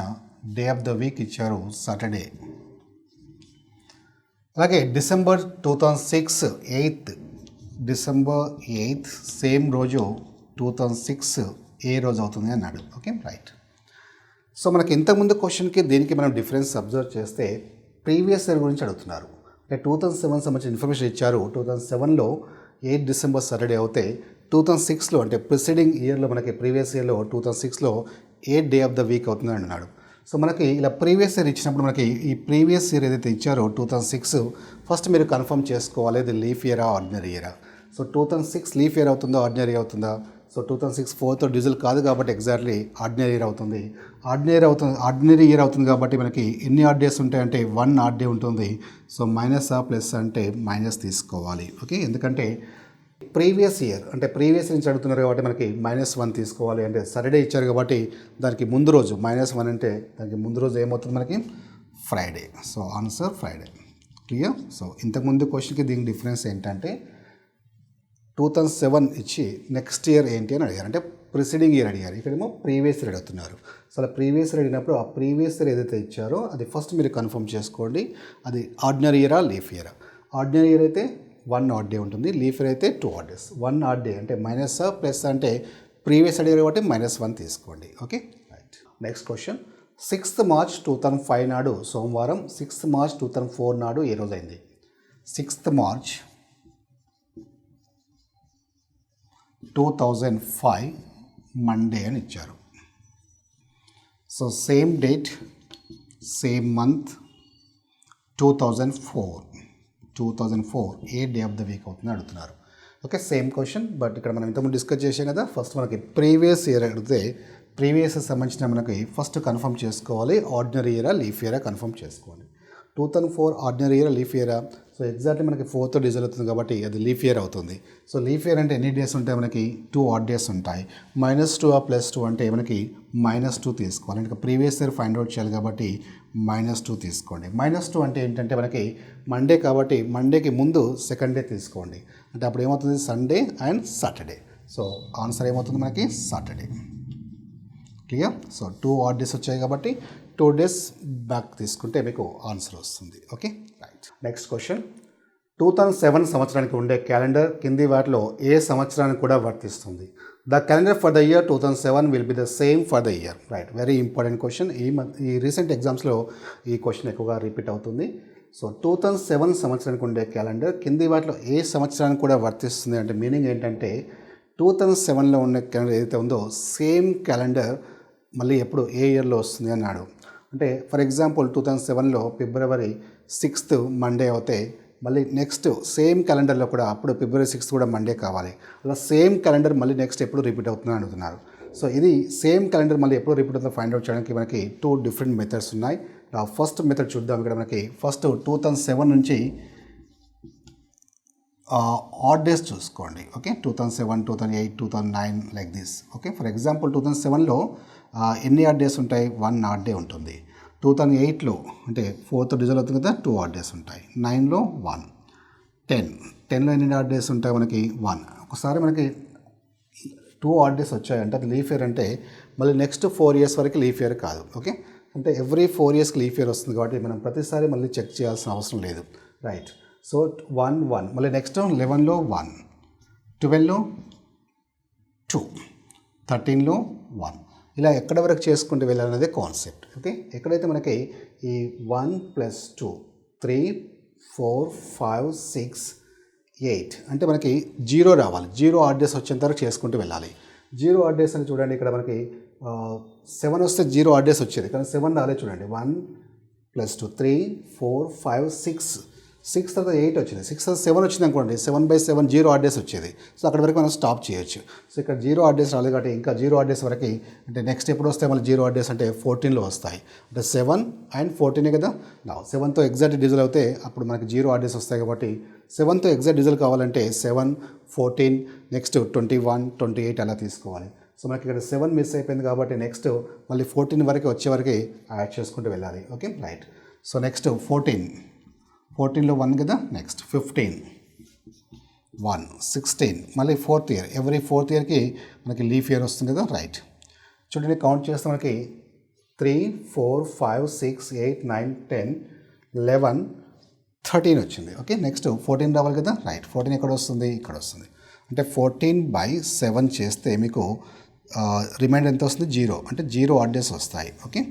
Speaker 1: డే ఆఫ్ ద వీక్ ఇచ్చారు సాటర్డే. అలాగే డిసెంబర్ 2006 డిసెంబర్ 8 సేమ్ రోజు 2006 ఏ రోజు అవుతుంది అన్నాడు. Okay right. సో మనకి ఇంతకుముందు క్వశ్చన్కి దీనికి మనం డిఫరెన్స్ అబ్జర్వ్ చేస్తే ప్రీవియస్ ఇయర్ గురించి అడుగుతున్నారు. అంటే 2007 సంబంధించిన ఇన్ఫర్మేషన్ ఇచ్చారు. 2007లో 8 డిసెంబర్ సాటర్డే అవుతే 2006లో అంటే ప్రిసీడింగ్ ఇయర్లో మనకి ప్రీవియస్ ఇయర్లో 2006లో 8 డే ఆఫ్ ద వీక్ అవుతుంది అంటున్నాడు. సో మనకి ఇలా ప్రీవియస్ ఇయర్ ఇచ్చినప్పుడు మనకి ఈ ప్రీవియస్ ఇయర్ ఏదైతే ఇచ్చారో 2006 ఫస్ట్ మీరు కన్ఫర్మ్ చేసుకోవాలి ఇది లీఫ్ ఇయరా ఆర్డినరీ ఇయరా. సో 2006 లీఫ్ ఇయర్ అవుతుందా ఆర్డినరీ అవుతుందా? సో 2006 4తో డిజిల్ కాదు కాబట్టి ఎగ్జాక్ట్లీ ఆర్డినరీ ఇయర్ అవుతుంది. ఆర్డినరీ ఇయర్ అవుతుంది కాబట్టి మనకి ఎన్ని ఆడ్ డేస్ ఉంటాయంటే 1 ఆడ్ డే ఉంటుంది. సో మైనస్ ఆ ప్లస్ అంటే మైనస్ తీసుకోవాలి. ఓకే, ఎందుకంటే ప్రీవియస్ ఇయర్ నుంచి అడుగుతున్నారు కాబట్టి మనకి -1 తీసుకోవాలి. అంటే సాటర్డే ఇచ్చారు కాబట్టి దానికి ముందు రోజు -1 అంటే దానికి ముందు రోజు ఏమవుతుంది మనకి Friday. So answer Friday. Clear. So ఇంతకుముందు క్వశ్చన్కి దీనికి డిఫరెన్స్ ఏంటంటే 2007 ఇచ్చి నెక్స్ట్ ఇయర్ ఏంటి అని అడిగారు, అంటే ప్రిసీడింగ్ ఇయర్ అడిగారు. ఇక్కడేమో ప్రీవియస్ ఇయర్ అడుగుతున్నారు. సో అలా ప్రీవియస్ ఇయర్ అడిగినప్పుడు ఆ ప్రీవియస్ ఇయర్ ఏదైతే ఇచ్చారో అది ఫస్ట్ మీరు కన్ఫర్మ్ చేసుకోండి అది ఆర్డినరీ ఇయరా లీఫ్ ఇయరా. ఆర్డినరీ ఇయర్ అయితే 1 ఆడ్ డే ఉంటుంది, లీఫ్ ఇయర్ అయితే 2 ఆడ్ డేస్. 1 ఆడ్ డే అంటే మైనస్ ప్లస్ అంటే ప్రీవియస్ అడిగారు కాబట్టి -1 తీసుకోండి. Okay right. Next question, 6th March 2005 నాడు సోమవారం, 6th మార్చ్ 2004 నాడు ఏ రోజు అయింది? 6th మార్చ్ 2005 మండే అని ఇచ్చారు. So same date, same month, 2004 A day of the week అవుతుందని అడుగుతున్నారు. ఓకే, సేమ్ క్వశ్చన్ బట్ ఇక్కడ మనం ఇంతకుముందు డిస్కస్ చేసాం కదా. ఫస్ట్ మనకి ప్రీవియస్ ఇయర్ అడిగితే ప్రీవియస్ సంబంధించిన మనకి ఫస్ట్ కన్ఫర్మ్ చేసుకోవాలి ఆర్డినరీ ఇయరా లీఫ్ ఇయరా కన్ఫర్మ్ చేసుకోవాలి. 2004 ఆర్డినరీ ఇయర్ లీఫ్ ఇయరా. సో ఎగ్జాక్ట్లీ మనకి 4తో డిజిల్ అవుతుంది కాబట్టి అది లీఫ్ ఇయర్ అవుతుంది. సో లీఫ్ ఇయర్ అంటే ఎన్ని డేస్ ఉంటాయి మనకి 2 ఆడ్ డేస్ ఉంటాయి. -2 +2 అంటే మనకి -2 తీసుకోవాలి. అంటే ప్రీవియస్ ఇయర్ ఫైండ్ అవుట్ చేయాలి కాబట్టి -2 తీసుకోండి. -2 అంటే ఏంటంటే మనకి మండే కాబట్టి మండేకి ముందు సెకండ్ డే తీసుకోండి. అంటే అప్పుడు ఏమవుతుంది Sunday and Saturday. So answer ఏమవుతుంది మనకి Saturday. Clear. So 2 odd days వచ్చాయి కాబట్టి 2 డేస్ బ్యాక్ తీసుకుంటే మీకు ఆన్సర్ వస్తుంది. Okay right. నెక్స్ట్ క్వశ్చన్, 2007 సంవత్సరానికి ఉండే క్యాలెండర్ కింది వాటిలో ఏ సంవత్సరానికి కూడా వర్తిస్తుంది? The calendar for the year 2007 will be the same for the year. Right, very important question. ఈ రీసెంట్ ఎగ్జామ్స్లో ఈ క్వశ్చన్ ఎక్కువగా రిపీట్ అవుతుంది. సో 2007 సంవత్సరానికి ఉండే క్యాలెండర్ కింది వాటిలో ఏ సంవత్సరానికి కూడా వర్తిస్తుంది అంటే మీనింగ్ ఏంటంటే 2007లో ఉన్న క్యాలెండర్ ఏదైతే ఉందో సేమ్ క్యాలెండర్ మళ్ళీ ఎప్పుడు ఏ ఇయర్లో వస్తుంది అన్నాడు. అంటే ఫర్ ఎగ్జాంపుల్ 2007లో February 6th మండే అవుతే మళ్ళీ నెక్స్ట్ సేమ్ క్యాలెండర్లో కూడా అప్పుడు February 6th కూడా మండే కావాలి. అలా సేమ్ క్యాలెండర్ మళ్ళీ నెక్స్ట్ ఎప్పుడు రిపీట్ అవుతుందని అడుగుతున్నారు. సో ఇది సేమ్ క్యాలెండర్ మళ్ళీ ఎప్పుడు రిపీట్ అవుతుందో ఫైండ్ అవుట్ చేయడానికి మనకి 2 డిఫరెంట్ మెథడ్స్ ఉన్నాయి. ఫస్ట్ మెథడ్ చూద్దాం. ఇక్కడ మనకి ఫస్ట్ 2007 నుంచి ఆడ్ డేస్ చూసుకోండి. Okay, 2007, 2008, 2009 like this. Okay, for example 2007లో ఎన్ని ఆడ్ డేస్ ఉంటాయి? 1 ఆడ్ డే ఉంటుంది. 2008లో అంటే 4th డిజిల్ అవుతుంది కదా 2 ఆడ్ డేస్ ఉంటాయి. 9లో 1, 10లో ఎన్ని ఆడ్ డేస్ ఉంటాయి మనకి 1. ఒకసారి మనకి 2 ఆడ్ డేస్ వచ్చాయంటే అది లీఫ్ ఇయర్ అంటే మళ్ళీ నెక్స్ట్ 4 years వరకు లీఫ్ ఇయర్ కాదు. ఓకే, అంటే ఎవ్రీ 4 yearsకి లీఫ్ ఇయర్ వస్తుంది కాబట్టి మనం ప్రతిసారి మళ్ళీ చెక్ చేయాల్సిన అవసరం లేదు. రైట్. సో 1 మళ్ళీ నెక్స్ట్ 11లో 1, 12లో 2, 13లో 1 ఇలా ఎక్కడ వరకు చేసుకుంటూ వెళ్ళాలనేది కాన్సెప్ట్. ఓకే, ఎక్కడైతే మనకి ఈ 1 + 2, 3, 4, 5, 6, 8 అంటే మనకి 0 రావాలి. 0 ఆడ్ డేస్ వచ్చేంత వరకు చేసుకుంటూ వెళ్ళాలి. 0 ఆడ్ డేస్ అని చూడండి. ఇక్కడ మనకి 7 వస్తే 0 ఆడ్ డేస్ వచ్చేది కానీ 7 రాలేదు చూడండి. 1 +2 3 4 5 6 6 తర్వాత 8 వచ్చింది, 6 తర్వాత 7 వచ్చింది అనుకోండి, 7/7 జీరో ఆడ్ డేస్ వచ్చేది. సో అక్కడి వరకు మనం స్టాప్ చేయొచ్చు. సో ఇక్కడ జీరో ఆడ్ డేస్ రాలేదు కాబట్టి ఇంకా జీరో ఆడ్ డేస్ వరకు, అంటే నెక్స్ట్ ఎప్పుడు వస్తాయి మళ్ళీ జీరో ఆడ్ డేస్ అంటే 14లో వస్తాయి. అంటే 7 and 14 కదా. నా 7తో ఎగ్జాక్ట్ డిజిల్ అవుతే అప్పుడు మనకి జీరో ఆడ్ డేస్ వస్తాయి కాబట్టి 7తో ఎగ్జాక్ట్ డిజిల్ కావాలంటే 7 14 నెక్స్ట్ 21 28 అలా తీసుకోవాలి. సో మనకి ఇక్కడ 7 మిస్ అయిపోయింది కాబట్టి నెక్స్ట్ మళ్ళీ 14 వరకు వచ్చే వరకు యాడ్ చేసుకుంటూ వెళ్ళాలి. Okay right. సో నెక్స్ట్ 14లో 1 కదా. నెక్స్ట్ 15 1 16 మళ్ళీ 4th ఇయర్, ఎవ్రీ 4th ఇయర్కి మనకి లీఫ్ ఇయర్ వస్తుంది కదా. రైట్. చూడండి కౌంట్ చేస్తే మనకి 3 4 5 6 8 9 10 11 13 వచ్చింది. ఓకే నెక్స్ట్ 14 రావాలి కదా. రైట్. 14 ఎక్కడ వస్తుంది, ఇక్కడ వస్తుంది. అంటే 14/7 చేస్తే మీకు రిమైండర్ ఎంత వస్తుంది, 0. అంటే జీరో ఆడ్ డేస్ వస్తాయి. ఓకే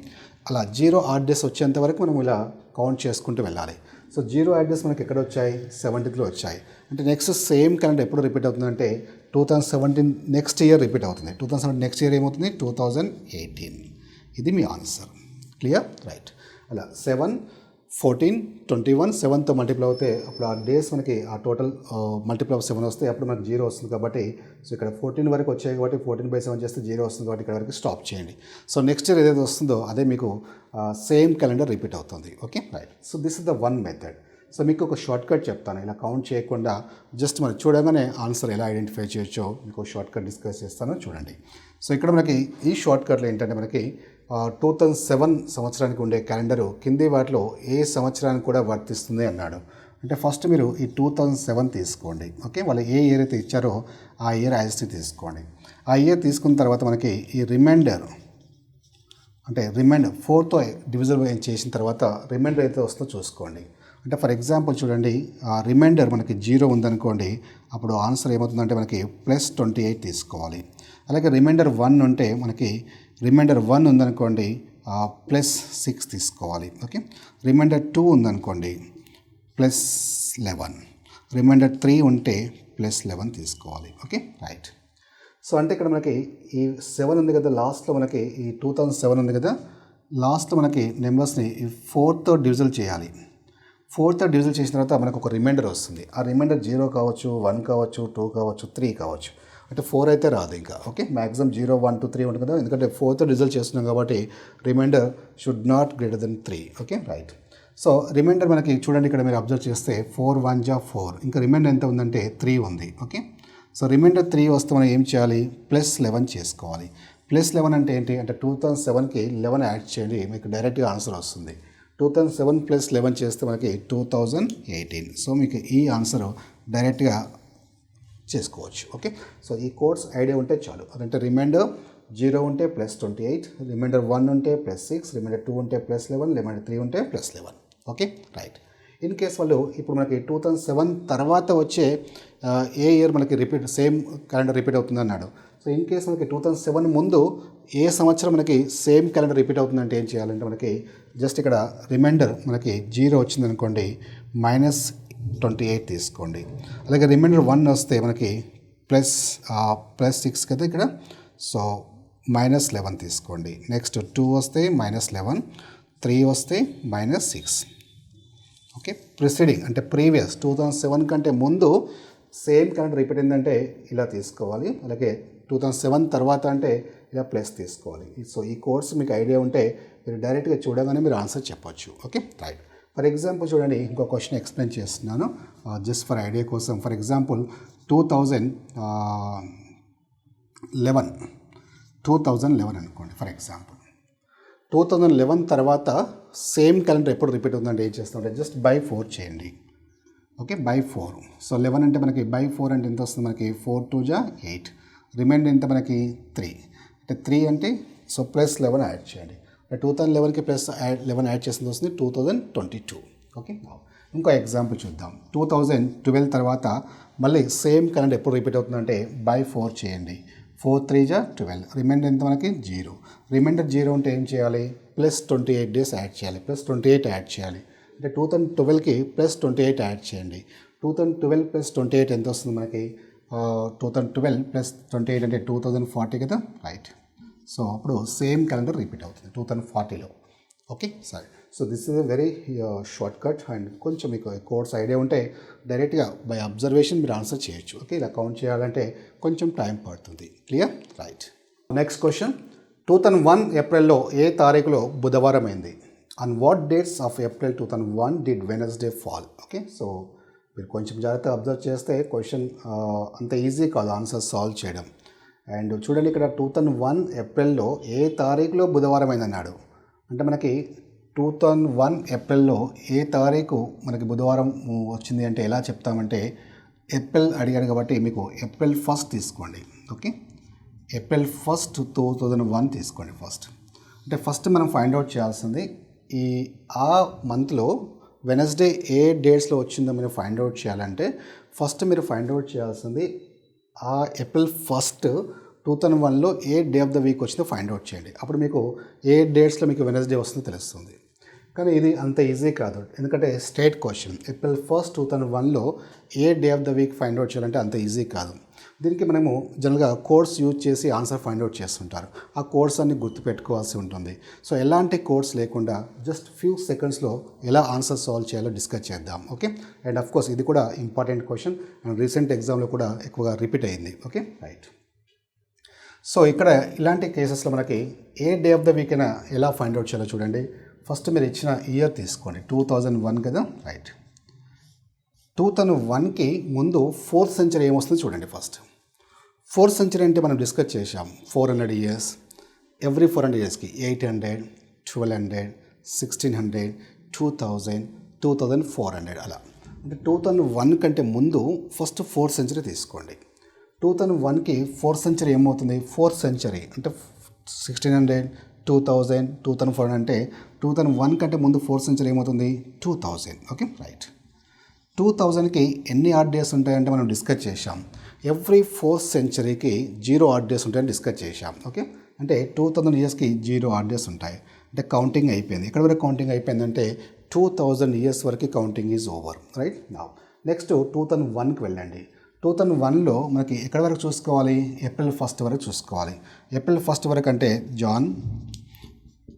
Speaker 1: అలా జీరో ఆడ్ డేస్ వచ్చేంత వరకు మనం ఇలా కౌంట్ చేసుకుంటూ వెళ్ళాలి. సో జీరో ఆడ్ డేస్ మనకి ఎక్కడ వచ్చాయి, 70th వచ్చాయి. అంటే నెక్స్ట్ సేమ్ క్యాలెండర్ ఎప్పుడు రిపీట్ అవుతుందంటే 2017 నెక్స్ట్ ఇయర్ రిపీట్ అవుతుంది. 2017 నెక్స్ట్ ఇయర్ ఏమవుతుంది, 2018. ఇది మీ ఆన్సర్. క్లియర్. రైట్. అలా 7 14 21 7తో మల్టిప్లై అవుతే అప్పుడు ఆ డేస్ మనకి ఆ టోటల్ మల్టిప్లై ఆఫ్ 7 వస్తే అప్పుడు మనకి 0 వస్తుంది కాబట్టి, సో ఇక్కడ 14 వరకు వచ్చాయి కాబట్టి 14/7 చేస్తే 0 వస్తుంది కాబట్టి ఇక్కడ వరకు స్టాప్ చేయండి. సో నెక్స్ట్ ఇయర్ ఏదైతే వస్తుందో అదే మీకు సేమ్ క్యాలెండర్ రిపీట్ అవుతుంది. Okay right. So this is the one method. So మీకు ఒక షార్ట్ కట్ చెప్తాను, ఇలా కౌంట్ చేయకుండా జస్ట్ మనం చూడగానే ఆన్సర్ ఎలా ఐడెంటిఫై చేయొచ్చో మీకు షార్ట్ కట్ డిస్కస్ చేస్తాను చూడండి. సో ఇక్కడ మనకి ఈ షార్ట్ కట్లో ఏంటంటే మనకి 2007 సంవత్సరానికి ఉండే క్యాలెండరు కింది వాటిలో ఏ సంవత్సరానికి కూడా వర్తిస్తుంది అన్నాడు. అంటే ఫస్ట్ మీరు ఈ 2007 తీసుకోండి. ఓకే వాళ్ళు ఏ ఇయర్ అయితే ఇచ్చారో ఆ ఇయర్ యాజ్ని తీసుకోండి. ఆ ఇయర్ తీసుకున్న తర్వాత మనకి ఈ రిమైండర్, అంటే రిమైండర్ 4తో డివిజన్ చేసిన తర్వాత రిమైండర్ అయితే వస్తుందో చూసుకోండి. అంటే ఫర్ ఎగ్జాంపుల్ చూడండి, ఆ రిమైండర్ మనకి 0 ఉందనుకోండి, అప్పుడు ఆన్సర్ ఏమవుతుందంటే మనకి +28 తీసుకోవాలి. అలాగే రిమైండర్ 1 ఉంటే మనకి రిమైండర్ 1 ఉందనుకోండి +6 తీసుకోవాలి. ఓకే రిమైండర్ 2 ఉందనుకోండి +11, రిమైండర్ 3 ఉంటే +11 తీసుకోవాలి. Okay right. సో అంటే ఇక్కడ మనకి ఈ 7 ఉంది కదా, లాస్ట్లో మనకి ఈ 2007 ఉంది కదా, లాస్ట్ మనకి నెంబర్స్ని ఈ 4తో డివిజన్ చేయాలి. 4తో డివిజన్ చేసిన తర్వాత మనకు ఒక రిమైండర్ వస్తుంది. ఆ రిమైండర్ 0 కావచ్చు, 1 కావచ్చు, 2 కావచ్చు, 3 కావచ్చు. అంటే 4 అయితే రాదు ఇంకా. ఓకే మ్యాక్సిమం 0 1 2 3 ఉంటుంది కదా, ఎందుకంటే 4తో డివిజన్ చేస్తున్నాం కాబట్టి remainder should not greater than 3. Okay right. So remainder మనకి చూడండి, ఇక్కడ మీరు అబ్జర్వ్ చేస్తే 4 1 జా 4, ఇంకా రిమైండర్ ఎంత ఉందంటే 3 ఉంది. ఓకే సో రిమైండర్ 3 వస్తే మనం ఏం చేయాలి, +11 చేసుకోవాలి. +11 అంటే ఏంటి అంటే 2007కి 11 యాడ్ చేయండి, మీకు డైరెక్ట్గా ఆన్సర్ వస్తుంది. 2007 + 11 చేస్తే మనకి 2018. సో మీకు ఈ ఆన్సర్ డైరెక్ట్గా చేసుకోవచ్చు. ఓకే సో ఈ కోడ్స్ ఐడియా ఉంటే చాలు. అదంటే రిమైండర్ 0 ఉంటే +28, రిమైండర్ 1 ఉంటే +6, రిమైండర్ 2 ఉంటే +11, రిమైండర్ 3 ఉంటే +11. Okay right. ఇన్ కేస్ వాళ్ళు ఇప్పుడు మనకి 2007 తర్వాత వచ్చే ఏ ఇయర్ మనకి రిపీట్ సేమ్ క్యాలెండర్ రిపీట్ అవుతుంది అన్నాడు. సో ఇన్ కేస్ మనకి 2007 ముందు ఏ సంవత్సరం మనకి సేమ్ క్యాలెండర్ రిపీట్ అవుతుందంటే ఏం చేయాలంటే మనకి జస్ట్ ఇక్కడ రిమైండర్ మనకి 0 వచ్చిందనుకోండి -28 తీసుకోండి. అలాగే రిమైండర్ 1 వస్తే మనకి +6 కదా ఇక్కడ, సో -11 తీసుకోండి. నెక్స్ట్ 2 వస్తే -11, 3 వస్తే -6. ఓకే ప్రిసీడింగ్ అంటే ప్రీవియస్ 2007 కంటే ముందు సేమ్ క్యాలెండర్ రిపీట్ అయిందంటే ఇలా తీసుకోవాలి. అలాగే 2007 తర్వాత అంటే ఇలా ప్లస్ తీసుకోవాలి. సో ఈ కోర్స్ మీకు ఐడియా ఉంటే మీరు డైరెక్ట్గా చూడగానే మీరు ఆన్సర్ చెప్పొచ్చు. Okay right. ఫర్ ఎగ్జాంపుల్ చూడండి, ఇంకో క్వశ్చన్ ఎక్స్ప్లెయిన్ చేస్తున్నాను జస్ట్ ఫర్ ఐడియా కోసం. ఫర్ ఎగ్జాంపుల్ 2011 అనుకోండి. ఫర్ ఎగ్జాంపుల్ 2011 తర్వాత సేమ్ క్యాలెండర్ ఎప్పుడు రిపీట్ అవుతుందంటే ఏం చేస్తామంటే జస్ట్ బై 4 చేయండి. Okay by 4. సో 11 అంటే మనకి బై 4 అంటే ఎంత వస్తుంది మనకి 4 2 జా 8, రిమైండర్ ఎంత మనకి 3. అంటే 3 అంటే సో +11 యాడ్ చేయండి. 2011కి +11 యాడ్ చేసింది వస్తుంది 2022. ఓకే ఇంకో ఎగ్జాంపుల్ చూద్దాం. 2012 తర్వాత మళ్ళీ సేమ్ క్యాలెండర్ ఎప్పుడు రిపీట్ అవుతుందంటే బై 4 చేయండి. 4 3 జా 12, రిమైండర్ ఎంత మనకి 0. రిమైండర్ 0 అంటే ఏం చేయాలి, +28 డేస్ యాడ్ చేయాలి, +28 యాడ్ చేయాలి. అంటే 2012కి +28 యాడ్ చేయండి. 2012 + 28 ఎంత వస్తుంది మనకి 2012 + 28 అంటే 2040 కదా రైట్. సో అప్పుడు సేమ్ క్యాలెండర్ రిపీట్ అవుతుంది 2040లో. ఓకే సరే. So this is a very short cut and కొంచెం మీకు కోర్స్ ఐడియా ఉంటే డైరెక్ట్గా బై అబ్జర్వేషన్ మీరు ఆన్సర్ చేయొచ్చు. ఓకే, ఇలా కౌంట్ చేయాలంటే కొంచెం టైం పడుతుంది. క్లియర్? రైట్. నెక్స్ట్ క్వశ్చన్, 2001 ఏప్రిల్లో ఏ తారీఖులో బుధవారం అయింది? On what dates of April 2001 did Wednesday fall? Okay, so మీరు కొంచెం జాగ్రత్తగా అబ్జర్వ్ చేస్తే క్వశ్చన్ అంత ఈజీ కాదు ఆన్సర్ సాల్వ్ చేయడం. అండ్ చూడండి, ఇక్కడ 2001 ఏప్రిల్లో ఏ తారీఖులో బుధవారం అయిందన్నాడు. అంటే మనకి 2001 ఏప్రిల్లో ఏ తారీఖు మనకి బుధవారం వచ్చింది అంటే ఎలా చెప్తామంటే, ఏప్రిల్ అడిగాడు కాబట్టి మీకు ఏప్రిల్ 1 తీసుకోండి. ఓకే, ఏప్రిల్ 1 2001 తీసుకోండి ఫస్ట్. అంటే ఫస్ట్ మనం ఫైండ్ అవుట్ చేయాల్సింది ఆ మంత్లో వెనస్డే ఏ డేట్స్లో వచ్చిందో మీరు ఫైండ్ అవుట్ చేయాలంటే ఫస్ట్ మీరు ఫైండ్ అవుట్ చేయాల్సింది ఆ ఏప్రిల్ 1 2001లో ఏ డే ఆఫ్ ద వీక్ వచ్చిందో ఫైండ్ అవుట్ చేయండి. అప్పుడు మీకు ఏ డేట్స్లో మీకు వెనస్డే వస్తుందో తెలుస్తుంది. కానీ ఇది అంత ఈజీ కాదు, ఎందుకంటే స్టేట్ క్వశ్చన్. ఏప్రిల్ 1 2001లో ఏ day of the week find out చేయాలంటే అంత ఈజీ కాదు. దీనికి మనము జనరల్గా కోడ్స్ యూజ్ చేసి ఆన్సర్ ఫైండ్ అవుట్ చేస్తుంటారు. ఆ కోడ్స్ అన్ని గుర్తుపెట్టుకోవాల్సి ఉంటుంది. సో ఎలాంటి కోడ్స్ లేకుండా జస్ట్ ఫ్యూ సెకండ్స్లో ఎలా ఆన్సర్ సాల్వ్ చేయాలో డిస్కస్ చేద్దాం. ఓకే, అండ్ అఫ్ కోర్స్ ఇది కూడా ఇంపార్టెంట్ క్వశ్చన్ అండ్ రీసెంట్ ఎగ్జామ్లో కూడా ఎక్కువగా రిపీట్ అయింది. Okay right. సో ఇక్కడ ఇలాంటి కేసెస్లో మనకి ఏ డే ఆఫ్ ద వీక్ అయినా ఎలా ఫైండ్ అవుట్ చేయాలో చూడండి. ఫస్ట్ మీరు ఇచ్చిన ఇయర్ తీసుకోండి, 2001 కదా, రైట్. 2001కి ముందు 4th సెంచరీ ఏమొస్తుందో చూడండి. ఫస్ట్ 4th సెంచరీ అంటే మనం డిస్కస్ చేసాం 400 ఇయర్స్, ఎవ్రీ 400 ఇయర్స్కి 800, 1200, 1600, 2000, 2400 అలా. అంటే 2001 కంటే ముందు ఫస్ట్ 4th సెంచరీ తీసుకోండి. 2001కి 4th సెంచరీ ఏమవుతుంది? 4th సెంచరీ అంటే 1600, 2000, 2400 అంటే 2001 కంటే ముందు 4th సెంచరీ ఏమవుతుంది? 2000. Okay right. 2000కి ఎన్ని ఆడ్ డేస్ ఉంటాయంటే మనం డిస్కస్ చేసాం. ఎవ్రీ 4th సెంచరీకి 0 ఆడ్ డేస్ ఉంటాయని డిస్కస్ చేసాం. ఓకే, అంటే 2000 ఇయర్స్కి 0 ఆడ్ డేస్ ఉంటాయి. అంటే కౌంటింగ్ అయిపోయింది. ఎక్కడ వరకు కౌంటింగ్ అయిపోయిందంటే 2000 ఇయర్స్ వరకు counting is over. Right. Now next 2001కి వెళ్ళండి. 2001లో మనకి ఎక్కడి వరకు చూసుకోవాలి? ఏప్రిల్ 1 వరకు చూసుకోవాలి. ఏప్రిల్ 1 వరకు అంటే Jan,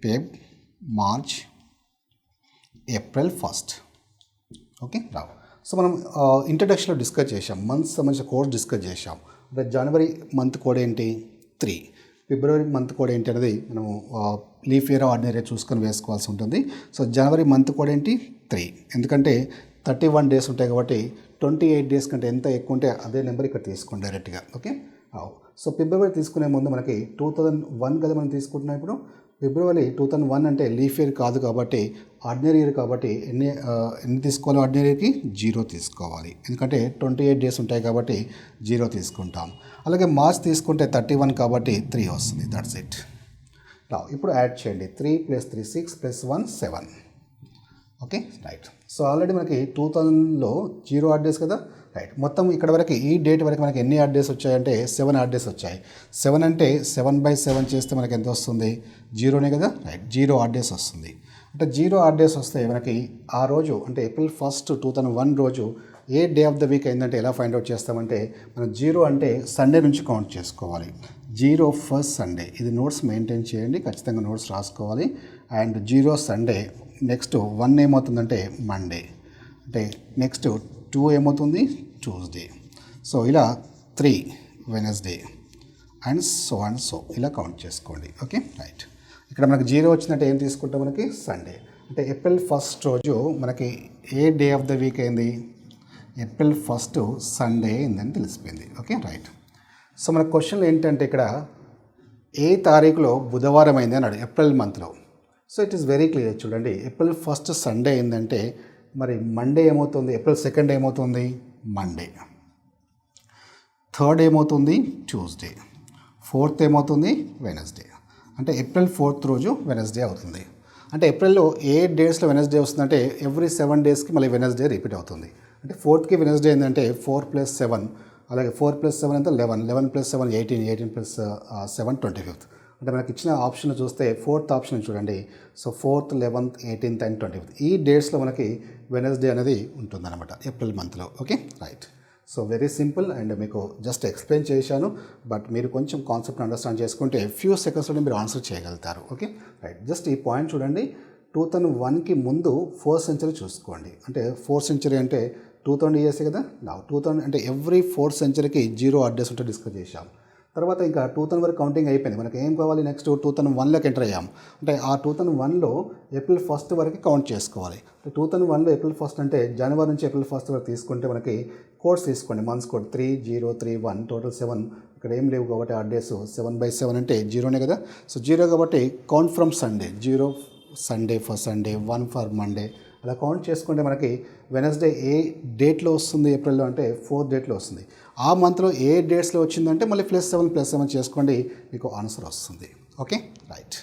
Speaker 1: Feb, March, April 1. Okay రావు. సో మనం ఇంట్రడక్షన్లో డిస్కస్ చేసాం, మంత్స్ సంబంధించిన కోడ్ డిస్కస్ చేసాం. అంటే జనవరి మంత్ కోడ్ ఏంటి? 3. ఫిబ్రవరి మంత్ కోడ్ ఏంటి అనేది మనము లీఫ్ ఇయర్ ఆర్డినరీ చూసుకొని వేసుకోవాల్సి ఉంటుంది. సో జనవరి మంత్ కోడ్ ఏంటి? 3. ఎందుకంటే 31 డేస్ ఉంటాయి కాబట్టి 28 డేస్ కంటే ఎంత ఎక్కువ ఉంటే అదే నెంబర్ ఇక్కడ తీసుకోండి డైరెక్ట్గా. ఓకే. సో ఫిబ్రవరి తీసుకునే ముందు మనకి 2001 కదా మనం తీసుకుంటున్నాం. ఇప్పుడు ఫిబ్రవరి 2001 అంటే లీఫ్ ఇయర్ కాదు కాబట్టి ఆర్డినరీ ఇయర్ కాబట్టి ఎన్ని తీసుకోవాలి? ఆర్డినరీకి 0 తీసుకోవాలి. ఎందుకంటే 28 డేస్ ఉంటాయి కాబట్టి 0 తీసుకుంటాం. అలాగే మార్చ్ తీసుకుంటే 31 కాబట్టి 3 వస్తుంది. That's it. ఇప్పుడు యాడ్ చేయండి. 3 + 3 6 + 1 7. Okay right. సో ఆల్రెడీ మనకి 2000లో 0 ఆడ్ డేస్ కదా, రైట్. మొత్తం ఇక్కడ వరకు ఈ డేట్ వరకు మనకి ఎన్ని ఆడ్ డేస్ వచ్చాయంటే 7 ఆడ్ డేస్ వచ్చాయి. 7 అంటే 7/7 చేస్తే మనకి ఎంత వస్తుంది? 0నే కదా, రైట్. 0 ఆడ్ డేస్ వస్తుంది. అంటే 0 ఆడ్ డేస్ వస్తే మనకి ఆ రోజు అంటే ఏప్రిల్ 1 2001 రోజు ఏ డే ఆఫ్ ద వీక్ అయిందంటే ఎలా ఫైండ్ అవుట్ చేస్తామంటే మనం 0 అంటే సండే నుంచి కౌంట్ చేసుకోవాలి. 0 ఫస్ట్ సండే. ఇది నోట్స్ మెయింటైన్ చేయండి, ఖచ్చితంగా నోట్స్ రాసుకోవాలి. And 0 Sunday. నెక్స్ట్ 1 ఏమవుతుందంటే మండే. అంటే నెక్స్ట్ 2 ఏమవుతుంది? ట్యూస్డే. సో ఇలా 3 వెనస్డే అండ్ సో ఇలా కౌంట్ చేసుకోండి. Okay right. ఇక్కడ మనకి 0 వచ్చినట్టు ఏం తీసుకుంటాం? మనకి సండే. అంటే ఏప్రిల్ 1 రోజు మనకి ఏ డే ఆఫ్ ద వీక్ అయింది? ఏప్రిల్ 1 సండే అయిందని తెలిసిపోయింది. Okay right. సో మన క్వశ్చన్ ఏంటంటే ఇక్కడ ఏ తారీఖులో బుధవారం అయింది అన్నాడు ఏప్రిల్ మంత్లో. So it is very clear. చూడండి, ఏప్రిల్ 1 సండే అయిందంటే మరి మండే ఏమవుతుంది? ఏప్రిల్ 2 ఏమవుతుంది? మండే. 3 ఏమవుతుంది? ట్యూస్డే. 4 ఏమవుతుంది? వెనస్డే. అంటే ఏప్రిల్ 4 రోజు వెనస్డే అవుతుంది. అంటే ఏప్రిల్లో ఏ డేట్స్లో వెనస్డే వస్తుందంటే ఎవ్రీ 7 డేస్కి మళ్ళీ వెనస్డే రిపీట్ అవుతుంది. అంటే 4కి వెనస్డే ఏంటంటే 4 + 7, అలాగే 4 + 7 అంటే 11, 11 + 7 18, 18 + 7 25. అంటే మనకి ఇచ్చిన ఆప్షన్ చూస్తే 4th ఆప్షన్ చూడండి. So 4th, 11th, 18th and 25th ఈ డేట్స్లో మనకి వెనస్డే అనేది ఉంటుందన్నమాట ఏప్రిల్ మంత్లో. Okay right. So very simple and మీకు జస్ట్ ఎక్స్ప్లెయిన్ చేశాను. బట్ మీరు కొంచెం కాన్సెప్ట్ అండర్స్టాండ్ చేసుకుంటే ఫ్యూ సెకండ్స్లో మీరు ఆన్సర్ చేయగలుగుతారు. Okay right. జస్ట్ ఈ పాయింట్ చూడండి. 2001కి ముందు 4th సెంచరీ చూసుకోండి. అంటే 4th సెంచరీ అంటే 2000 ఇయర్సే కదా. నా 2000 అంటే ఎవ్రీ 4th సెంచరీకి 0 ఆడ్ డేస్ ఉంటే డిస్కస్ చేశాం. తర్వాత ఇంకా 2000 వరకు కౌంటింగ్ అయిపోయింది. మనకి ఏం కావాలి నెక్స్ట్ 2001లోకి ఎంటర్ అయ్యాం. అంటే ఆ 2001లో ఏప్రిల్ 1st వరకు కౌంట్ చేసుకోవాలి. 2001లో ఏప్రిల్ 1st అంటే జనవరి నుంచి ఏప్రిల్ 1st వరకు తీసుకుంటే మనకి కోడ్స్ తీసుకోండి. Months code 3031 total 7. ఇక్కడ ఏం లేవు కాబట్టి ఆ డేస్ 7/7 అంటే 0నే కదా. సో 0 కాబట్టి count from Sunday, 0 Sunday for Sunday, 1 for Monday, అలా కౌంట్ చేసుకుంటే మనకి వెనస్డే ఏ డేట్లో వస్తుంది ఏప్రిల్లో అంటే 4th డేట్లో వస్తుంది. ఆ మంత్లో ఏ డేట్స్లో వచ్చిందంటే మళ్ళీ +7 చేసుకోండి, మీకు ఆన్సర్ వస్తుంది. Okay right.